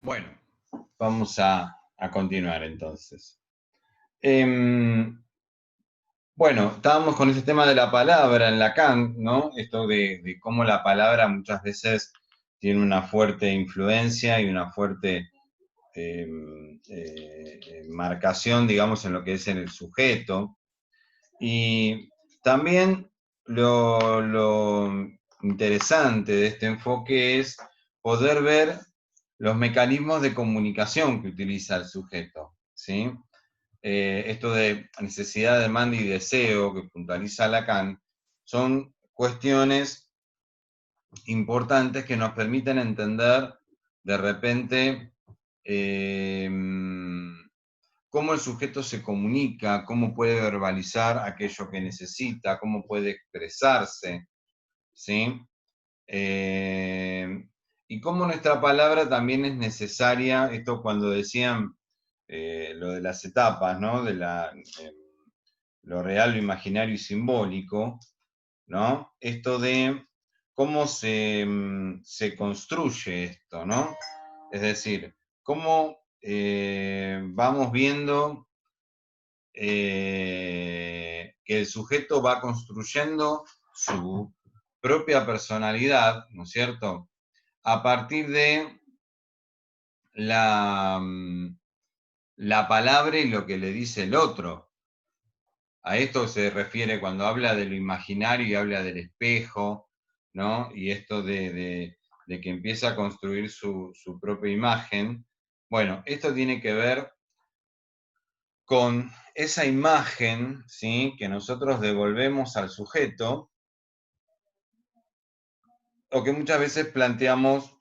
Bueno, vamos a continuar entonces. Em, bueno, estábamos con ese tema de la palabra en Lacan, ¿no? Esto de cómo la palabra muchas veces tiene una fuerte influencia y una fuerte marcación, digamos, en lo que es en el sujeto. Y también lo interesante de este enfoque es poder ver los mecanismos de comunicación que utiliza el sujeto, ¿sí? Esto de necesidad, demanda y deseo que puntualiza Lacan son cuestiones importantes que nos permiten entender de repente eh, cómo el sujeto se comunica, cómo puede verbalizar aquello que necesita, cómo puede expresarse, ¿sí? Eh, y cómo nuestra palabra también es necesaria, esto cuando decían lo de las etapas, ¿no? Lo real, lo imaginario y simbólico, ¿no? Esto de cómo se construye esto, ¿no? Es decir, cómo vamos viendo que el sujeto va construyendo su propia personalidad, ¿no es cierto? A partir de la, la palabra y lo que le dice el otro. A esto se refiere cuando habla de lo imaginario y habla del espejo, ¿no? Y esto de que empieza a construir su propia imagen. Bueno, esto tiene que ver con esa imagen, ¿sí? Que nosotros devolvemos al sujeto, o que muchas veces planteamos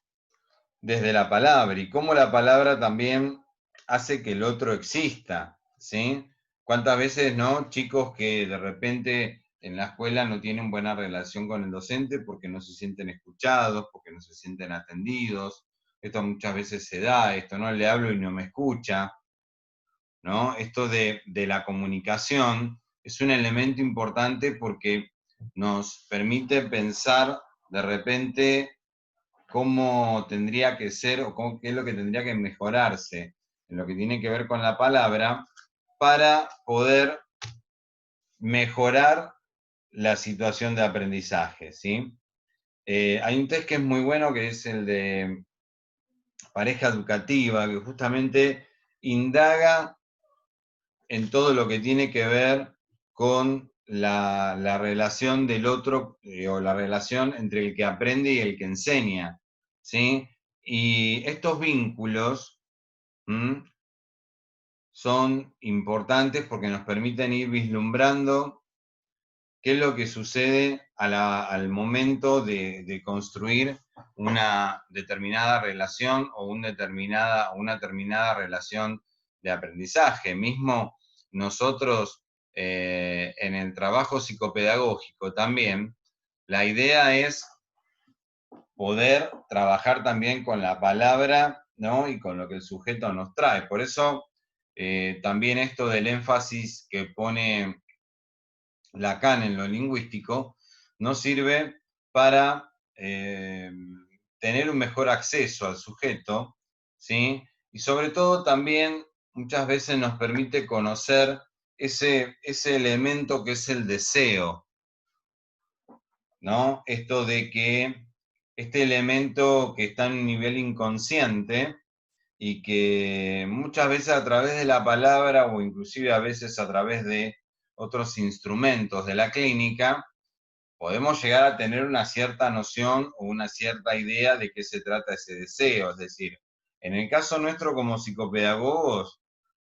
desde la palabra, y cómo la palabra también hace que el otro exista, ¿sí? ¿Cuántas veces, no? Chicos que de repente en la escuela no tienen buena relación con el docente porque no se sienten escuchados, porque no se sienten atendidos. Esto muchas veces se da, esto no le hablo y no me escucha, ¿no? Esto de la comunicación es un elemento importante porque nos permite pensar de repente cómo tendría que ser o qué es lo que tendría que mejorarse en lo que tiene que ver con la palabra para poder mejorar la situación de aprendizaje, ¿sí? Hay un test que es muy bueno que es el de pareja educativa, que justamente indaga en todo lo que tiene que ver con la relación del otro o la relación entre el que aprende y el que enseña, ¿sí? Y estos vínculos son importantes porque nos permiten ir vislumbrando qué es lo que sucede al momento de construir una determinada relación o una determinada relación de aprendizaje. Mismo nosotros en el trabajo psicopedagógico también, la idea es poder trabajar también con la palabra, ¿no? Y con lo que el sujeto nos trae. Por eso también esto del énfasis que pone Lacan en lo lingüístico nos sirve para tener un mejor acceso al sujeto, ¿sí? Y sobre todo también muchas veces nos permite conocer ese elemento que es el deseo, ¿no? Esto de que este elemento que está en un nivel inconsciente y que muchas veces a través de la palabra o inclusive a veces a través de otros instrumentos de la clínica, podemos llegar a tener una cierta noción o una cierta idea de qué se trata ese deseo. Es decir, en el caso nuestro como psicopedagogos,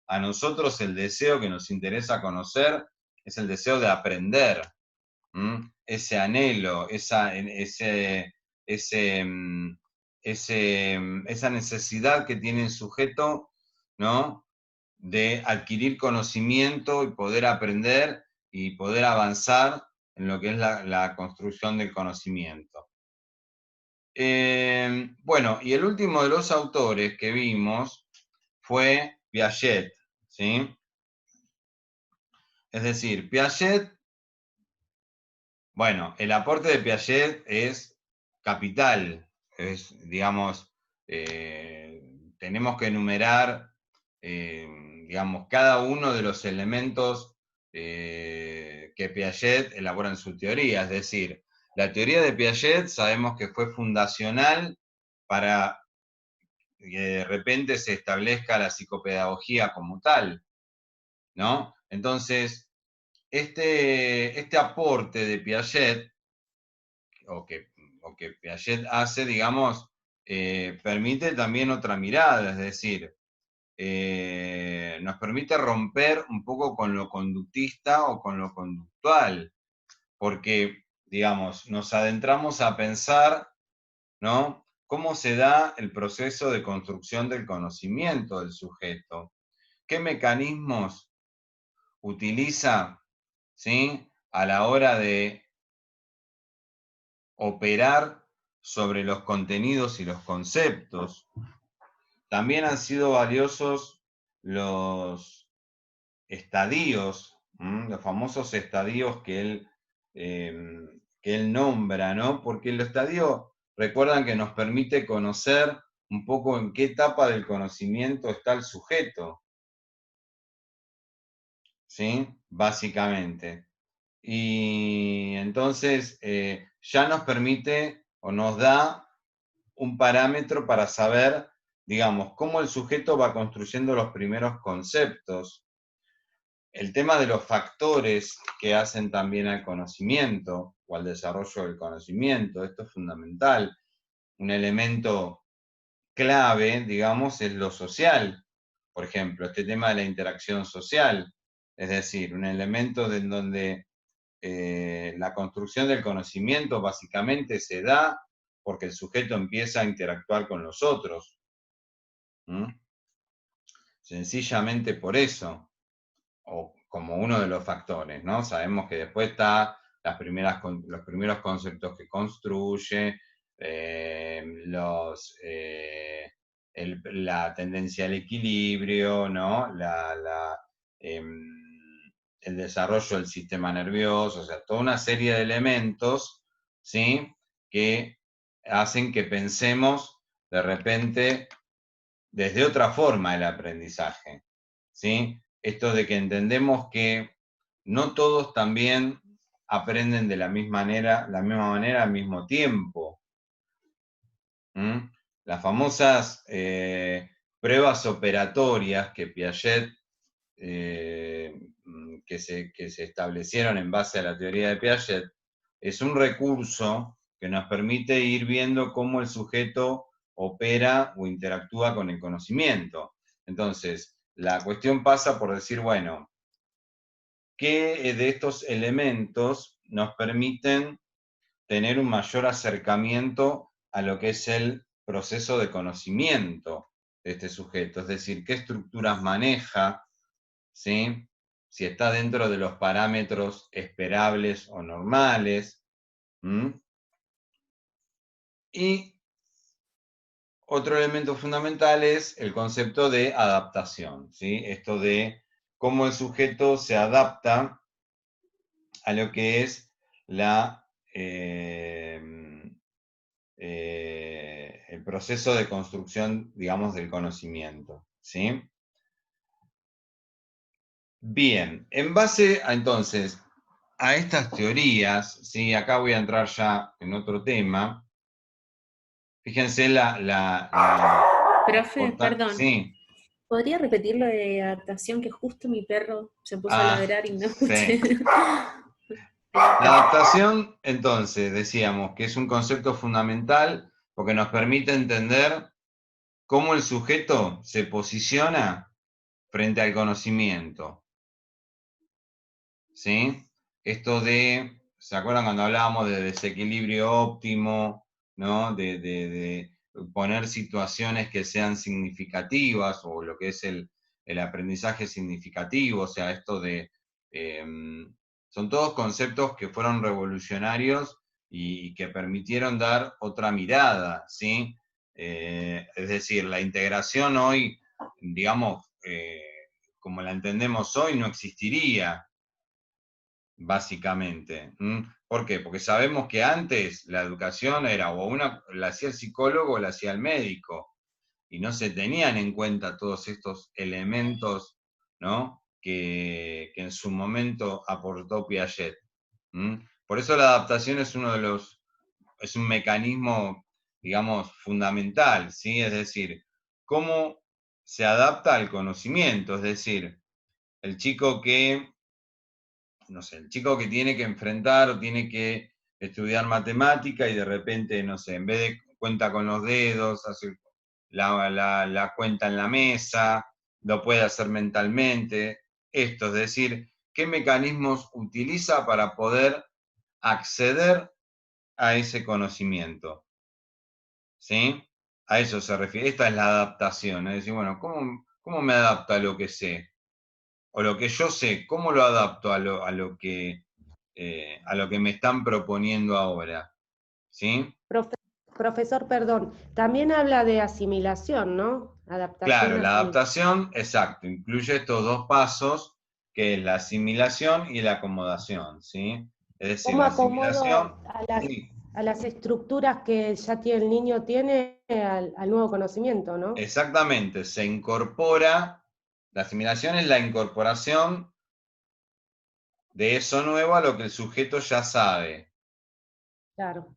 a nosotros el deseo que nos interesa conocer es el deseo de aprender, ese anhelo, ese, esa necesidad que tiene el sujeto, ¿no? De adquirir conocimiento y poder aprender y poder avanzar en lo que es la construcción del conocimiento. Bueno, y el último de los autores que vimos fue Piaget, ¿sí? Es decir, Piaget, bueno, el aporte de Piaget es capital, es, digamos, tenemos que enumerar, digamos, cada uno de los elementos que Piaget elabora en su teoría. Es decir, la teoría de Piaget sabemos que fue fundacional para que de repente se establezca la psicopedagogía como tal, ¿no? Entonces, este aporte de Piaget, o que Piaget hace, digamos, permite también otra mirada, es decir, nos permite romper un poco con lo conductista o con lo conductual, porque, digamos, nos adentramos a pensar, ¿no? ¿Cómo se da el proceso de construcción del conocimiento del sujeto? ¿Qué mecanismos utiliza, ¿sí?, a la hora de operar sobre los contenidos y los conceptos? También han sido valiosos los estadios, los famosos estadios que él nombra, ¿no? Porque el estadio, recuerdan que nos permite conocer un poco en qué etapa del conocimiento está el sujeto, ¿sí? Básicamente. Y entonces ya nos permite o nos da un parámetro para saber, digamos, cómo el sujeto va construyendo los primeros conceptos. El tema de los factores que hacen también al conocimiento o al desarrollo del conocimiento, esto es fundamental. Un elemento clave, digamos, es lo social. Por ejemplo, este tema de la interacción social, es decir, un elemento en donde la construcción del conocimiento básicamente se da porque el sujeto empieza a interactuar con los otros. Sencillamente por eso, o como uno de los factores, ¿no? Sabemos que después está los primeros conceptos que construye, la tendencia al equilibrio, ¿no? El desarrollo del sistema nervioso, o sea, toda una serie de elementos, ¿sí?, que hacen que pensemos de repente desde otra forma el aprendizaje, ¿sí? Esto de que entendemos que no todos también aprenden de la misma manera al mismo tiempo. Las famosas pruebas operatorias que Piaget, que se establecieron en base a la teoría de Piaget, es un recurso que nos permite ir viendo cómo el sujeto opera o interactúa con el conocimiento. Entonces, la cuestión pasa por decir, bueno, ¿qué de estos elementos nos permiten tener un mayor acercamiento a lo que es el proceso de conocimiento de este sujeto? Es decir, qué estructuras maneja, ¿sí?, si está dentro de los parámetros esperables o normales. Y otro elemento fundamental es el concepto de adaptación, ¿sí? Esto de cómo el sujeto se adapta a lo que es el proceso de construcción, digamos, del conocimiento, ¿sí? Bien, en base a, entonces, a estas teorías, ¿sí? Acá voy a entrar ya en otro tema. Fíjense Profe, perdón. sí. ¿Podría repetir lo de adaptación? Que justo mi perro se puso a Ah, ladrar y no sí. escuché. La adaptación, entonces, decíamos que es un concepto fundamental porque nos permite entender cómo el sujeto se posiciona frente al conocimiento, ¿sí? Esto de, ¿se acuerdan cuando hablábamos de desequilibrio óptimo, ¿no? De poner situaciones que sean significativas, o lo que es el aprendizaje significativo, o sea, esto de... son todos conceptos que fueron revolucionarios y que permitieron dar otra mirada, ¿sí? Es decir, la integración hoy, digamos, como la entendemos hoy, no existiría, básicamente. ¿Por qué? Porque sabemos que antes la educación era o la hacía el psicólogo o la hacía el médico. y no se tenían en cuenta todos estos elementos, ¿no? que en su momento aportó Piaget. Por eso la adaptación es es un mecanismo, digamos, fundamental, ¿sí? Es decir, cómo se adapta al conocimiento, es decir, el chico que, no sé, el chico que tiene que enfrentar o tiene que estudiar matemática y de repente, no sé, en vez de cuenta con los dedos, hace la cuenta en la mesa, lo puede hacer mentalmente. Esto, es decir, qué mecanismos utiliza para poder acceder a ese conocimiento. ¿Sí? A eso se refiere. Esta es la adaptación. Es decir, bueno, ¿cómo me adapto a lo que sé? O lo que yo sé, ¿cómo lo adapto a lo que me están proponiendo ahora? ¿Sí? Profe- Profesor, perdón, también habla de asimilación, ¿no? Adaptación, Claro, la asimilación. adaptación, exacto, incluye estos dos pasos, que es la asimilación y la acomodación, ¿sí? Es decir, ¿Cómo la acomodo asimilación, a sí, las estructuras que ya tiene el niño tiene al nuevo conocimiento, ¿no? exactamente, se incorpora, la asimilación es la incorporación de eso nuevo a lo que el sujeto ya sabe, Claro,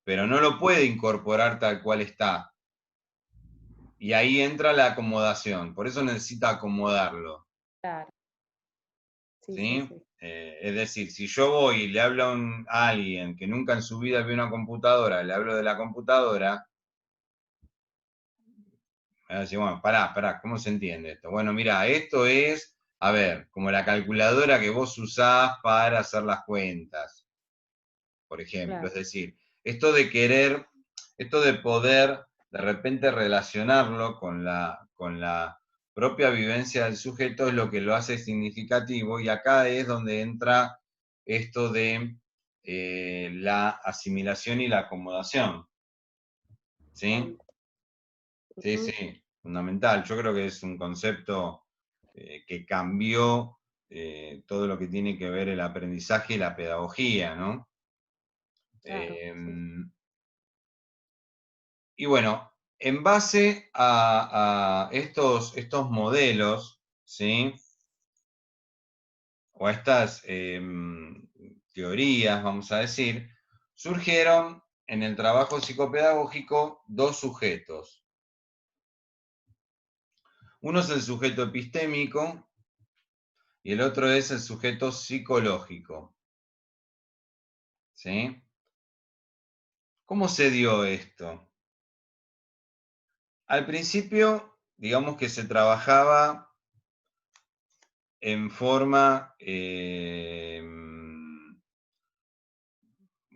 pero no lo puede incorporar tal cual está. Y ahí entra la acomodación, por eso necesita acomodarlo, claro. Sí, sí, ¿sí? sí. Es decir, si yo voy y le hablo a alguien que nunca en su vida vio una computadora, le hablo de la computadora, me va a decir, bueno, pará, ¿cómo se entiende esto? Bueno, mira, esto es, a ver, como la calculadora que vos usás para hacer las cuentas, por ejemplo. Claro. Es decir, esto de querer, esto de poder de repente relacionarlo con la propia vivencia del sujeto es lo que lo hace significativo, y acá es donde entra esto de la asimilación y la acomodación. ¿Sí? Sí, Ujú. sí, fundamental. Yo creo que es un concepto que cambió todo lo que tiene que ver el aprendizaje y la pedagogía, ¿no? Claro, Eh, sí. y bueno, en base a estos modelos, ¿sí? O a estas teorías, vamos a decir, surgieron en el trabajo psicopedagógico dos sujetos. Uno es el sujeto epistémico y el otro es el sujeto psicológico. ¿Sí? ¿Cómo se dio esto? Al principio, digamos que se trabajaba en forma,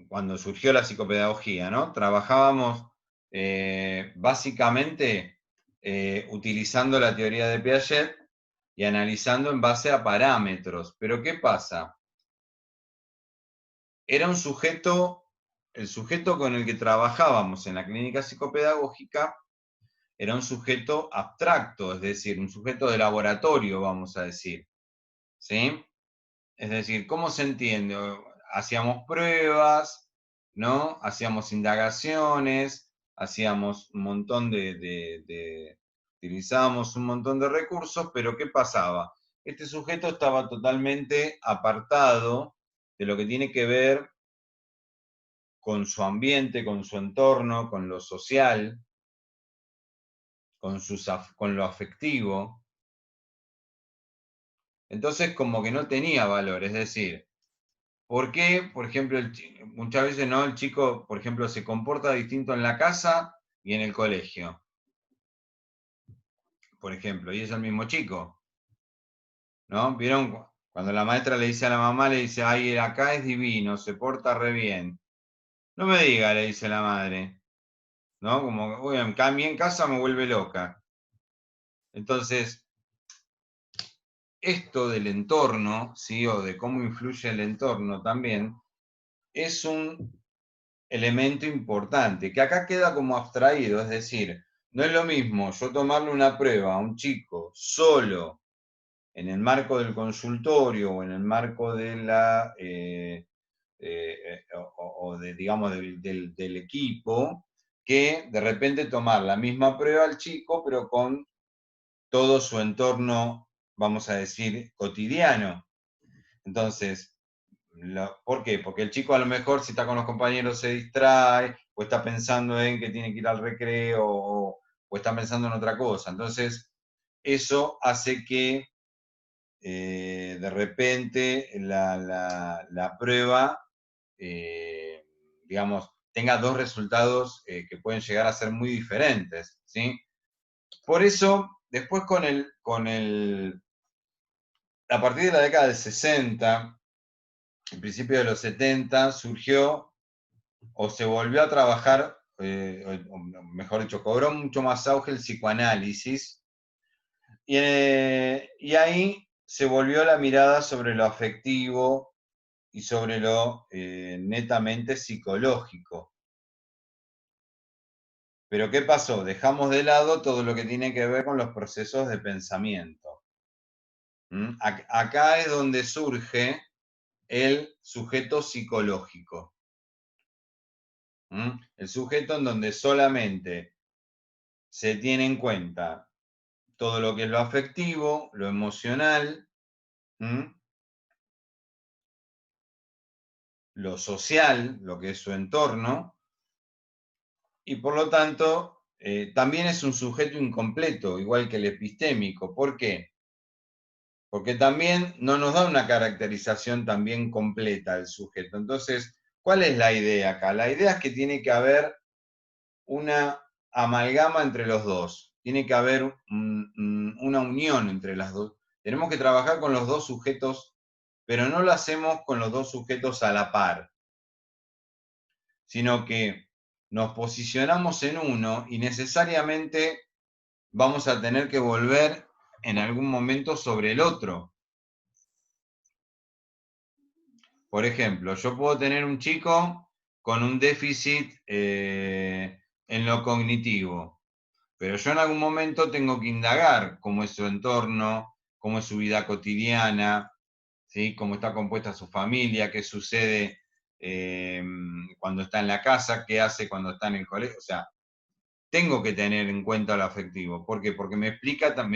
cuando surgió la psicopedagogía, ¿no? Trabajábamos básicamente utilizando la teoría de Piaget y analizando en base a parámetros. Pero ¿qué pasa? Era un sujeto, el sujeto con el que trabajábamos en la clínica psicopedagógica era un sujeto abstracto, es decir, un sujeto de laboratorio, vamos a decir. ¿Sí? Es decir, ¿cómo se entiende? Hacíamos pruebas, ¿no? Hacíamos indagaciones, hacíamos un montón utilizábamos un montón de recursos, pero ¿qué pasaba? Este sujeto estaba totalmente apartado de lo que tiene que ver con su ambiente, con su entorno, con lo social, con lo afectivo. Entonces, como que no tenía valor, es decir, ¿por qué, por ejemplo, muchas veces no, el chico, por ejemplo, se comporta distinto en la casa y en el colegio, por ejemplo, y es el mismo chico, ¿no? ¿Vieron? Cuando la maestra le dice a la mamá, le dice, ay, acá es divino, se porta re bien. No me diga, le dice la madre, ¿no? Como, uy, a mí en casa me vuelve loca. Entonces, esto del entorno, ¿sí? O de cómo influye el entorno también, es un elemento importante, que acá queda como abstraído, es decir, no es lo mismo yo tomarle una prueba a un chico solo en el marco del consultorio o en el marco de la, o de, digamos, del equipo, que de repente tomar la misma prueba al chico, pero con todo su entorno, vamos a decir, cotidiano. Entonces, ¿por qué? Porque el chico a lo mejor si está con los compañeros se distrae, o está pensando en que tiene que ir al recreo, o está pensando en otra cosa. Entonces, eso hace que de repente la prueba, digamos, tenga dos resultados que pueden llegar a ser muy diferentes, ¿sí? Por eso, después a partir de la década del 60, en principio de los 70, surgió o se volvió a trabajar, o mejor dicho, cobró mucho más auge el psicoanálisis, y ahí se volvió la mirada sobre lo afectivo y sobre lo netamente psicológico. Pero ¿qué pasó? Dejamos de lado todo lo que tiene que ver con los procesos de pensamiento. Acá es donde surge el sujeto psicológico. El sujeto en donde solamente se tiene en cuenta todo lo que es lo afectivo, lo emocional, lo social, lo que es su entorno, y por lo tanto también es un sujeto incompleto, igual que el epistémico. ¿Por qué? Porque también no nos da una caracterización también completa del sujeto. Entonces, ¿cuál es la idea acá? La idea es que tiene que haber una amalgama entre los dos, tiene que haber una unión entre las dos. Tenemos que trabajar con los dos sujetos, pero no lo hacemos con los dos sujetos a la par, sino que nos posicionamos en uno y necesariamente vamos a tener que volver en algún momento sobre el otro. Por ejemplo, yo puedo tener un chico con un déficit en lo cognitivo, pero yo en algún momento tengo que indagar cómo es su entorno, cómo es su vida cotidiana, ¿sí? Cómo está compuesta su familia, qué sucede cuando está en la casa, qué hace cuando está en el colegio. O sea, tengo que tener en cuenta lo afectivo. ¿Por qué? Porque me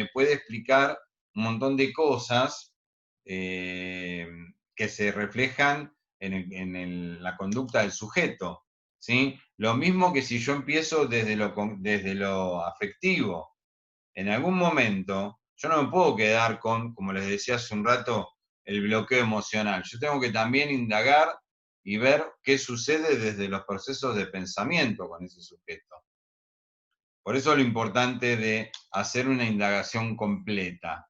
puede explicar un montón de cosas que se reflejan en la conducta del sujeto. ¿Sí? Lo mismo que si yo empiezo desde lo afectivo. En algún momento, yo no me puedo quedar con, como les decía hace un rato, el bloqueo emocional. Yo tengo que también indagar y ver qué sucede desde los procesos de pensamiento con ese sujeto. Por eso lo importante de hacer una indagación completa,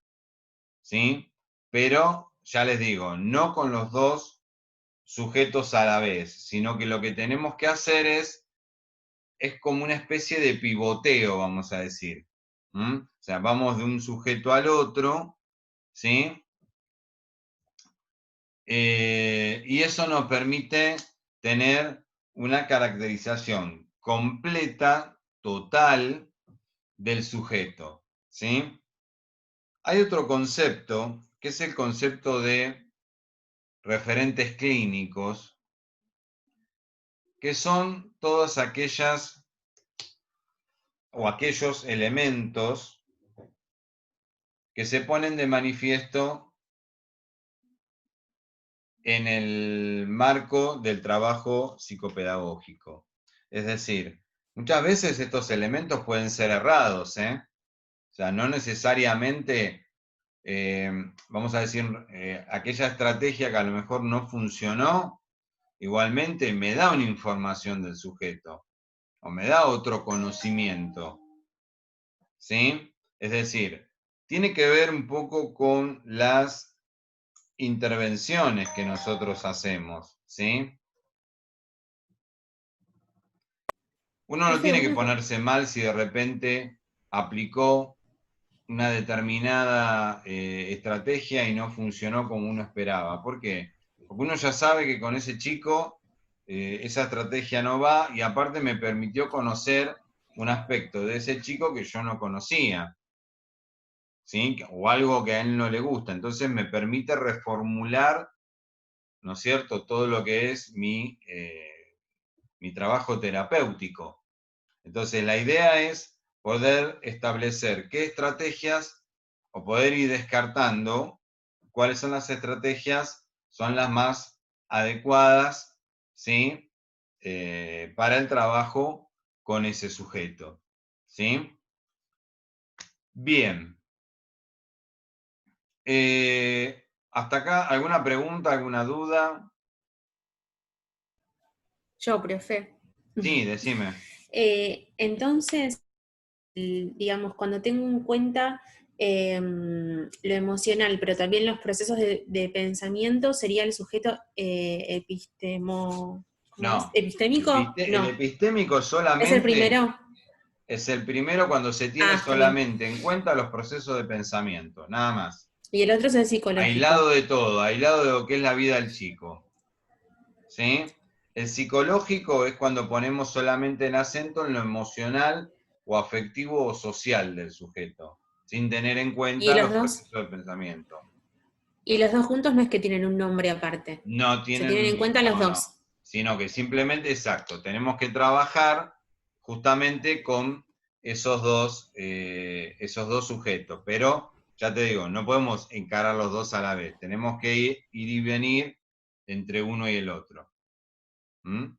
¿sí? Pero, ya les digo, no con los dos sujetos a la vez, sino que lo que tenemos que hacer es como una especie de pivoteo, vamos a decir. O sea, vamos de un sujeto al otro, ¿sí? Y eso nos permite tener una caracterización completa, total, del sujeto, ¿sí? Hay otro concepto, que es el concepto de referentes clínicos, que son todas aquellas o aquellos elementos que se ponen de manifiesto en el marco del trabajo psicopedagógico. Es decir, muchas veces estos elementos pueden ser errados, ¿eh? O sea, no necesariamente, vamos a decir, aquella estrategia que a lo mejor no funcionó, igualmente me da una información del sujeto, o me da otro conocimiento, ¿sí? Es decir, tiene que ver un poco con las intervenciones que nosotros hacemos, ¿sí? Uno no Profe, tiene que una ponerse mal si de repente aplicó una determinada estrategia y no funcionó como uno esperaba. ¿Por qué? Porque uno ya sabe que con ese chico esa estrategia no va, y aparte me permitió conocer un aspecto de ese chico que yo no conocía, ¿sí? O algo que a él no le gusta. Entonces me permite reformular, ¿no es cierto?, todo lo que es mi trabajo terapéutico. Entonces, la idea es poder establecer qué estrategias, o poder ir descartando cuáles son las estrategias, son las más adecuadas, ¿sí? Para el trabajo con ese sujeto, ¿sí? Bien. Hasta acá, ¿alguna pregunta, alguna duda? Yo, profe. Sí, decime. Entonces, digamos, cuando tengo en cuenta lo emocional, pero también los procesos de pensamiento, ¿sería el sujeto epistémico? El No. epistémico solamente... ¿Es el primero? Es el primero cuando se tiene solamente en cuenta los procesos de pensamiento, nada más. Y el otro es el psicológico. Aislado de todo, aislado de lo que es la vida del chico. ¿Sí? El psicológico es cuando ponemos solamente el acento en lo emocional o afectivo o social del sujeto, sin tener en cuenta los procesos de pensamiento. Y los dos juntos no es que tienen un nombre aparte. No tienen, se tienen en cuenta los dos. No, sino que simplemente, exacto, tenemos que trabajar justamente con esos dos sujetos. Pero, ya te digo, no podemos encarar los dos a la vez. Tenemos que ir y venir entre uno y el otro. ¿Mm?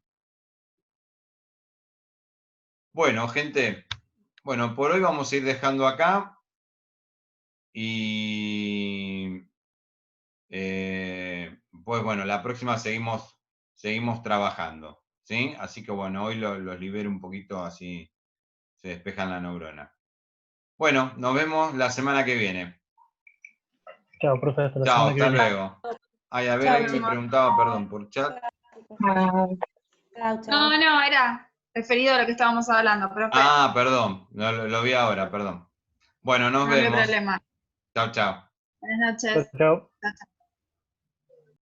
Bueno, gente, bueno, por hoy vamos a ir dejando acá. Y pues bueno, la próxima seguimos trabajando. ¿Sí? Así que bueno, hoy los libero un poquito, así se despejan la neurona. Bueno, nos vemos la semana que viene. Chao, profe, hasta la Chao, semana que hasta viene. luego. Ay, a ver, alguien me preguntaba, perdón, por chat. No, era referido a lo que estábamos hablando, profe. Ah, perdón, lo vi ahora, perdón. Bueno, nos vemos. No hay problema. Chao, chao. Buenas noches. Chao. Chao, chao.